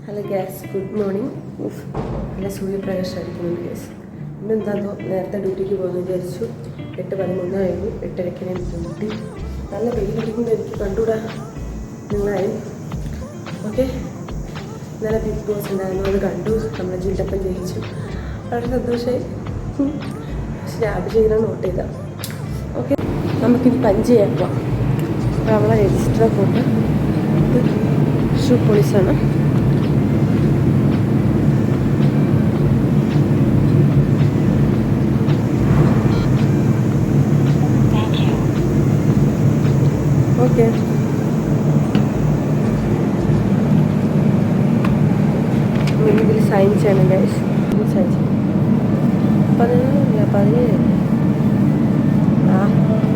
Hello gas, good morning. നല്ല സൂര്യപ്രകാശം അടിക്കുന്നുണ്ട് ഗ്യാസ്. ഇന്നെന്താണോ നേരത്തെ ഡ്യൂട്ടിക്ക് പോകുന്നു വിചാരിച്ചു. 8:13 ആയിരുന്നു. 8:30 ഞാൻ ഡ്യൂട്ടി. നല്ല വെയിലടിക്കുന്നത് എനിക്ക് കണ്ടുകൂടാ നിങ്ങളായും. ഓക്കെ, നല്ല ബിഗ് ബോസ് ഉണ്ടായിരുന്നു, അത് കണ്ടു. നമ്മുടെ ജില്ലപ്പൻ ജയിച്ചു, വളരെ സന്തോഷമായി. പക്ഷെ രാവിലെ ചെയ്യണം നോട്ട് ചെയ്താൽ. ഓക്കെ, നമുക്കിത് പഞ്ച് ചെയ്യാൻ പോവാം. അപ്പോൾ അവളെ രജിസ്റ്റർ കൊണ്ട് ഇത് ഷൂ പോലീസാണ്. ഓക്കെ, ഇതിൽ സൈൻ ചെയ്യണം ഗൈസ്. സൈൻ ചെയ്യണം. 17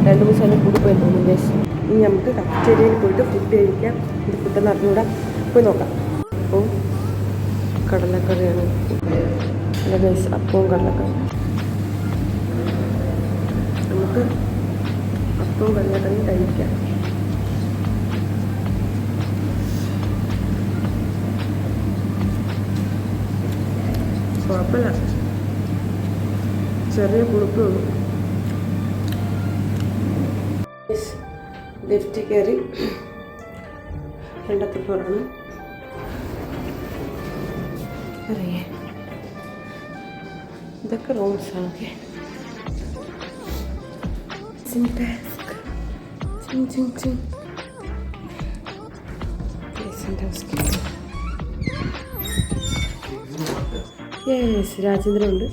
2-3 സ്ഥലം കൂടി പോയി തോന്നുന്നു ഗൈസ്. ഇനി നമുക്ക് കഫറ്റേരിയയിൽ പോയിട്ട് ഫുഡ് കഴിക്കാം. ഇത് ഫുഡെന്ന് അറിഞ്ഞുകൂടാ, പോയി നോക്കാം. അപ്പോൾ കടലക്കറിയാണ്. അല്ല ഗൈസ്, അപ്പവും കടലക്കറി. നമുക്ക് അപ്പവും കടലക്കറിയും കഴിക്കാം. കുഴപ്പമില്ല, ചെറിയ പുളിപ്പേ ഉള്ളൂ. ലിഫ്റ്റ് കയറി രണ്ടത്തെ ഫ്ലോറാണ്. അറിയേ ഇതൊക്കെ റൂംസാണ്. ഓക്കെ, യെസ്, രാജേന്ദ്രൻ ഉണ്ട്.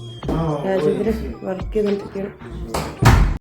രാജേന്ദ്രൻ വർക്ക് ചെയ്തുകൊണ്ടിരിക്കുകയാണ്.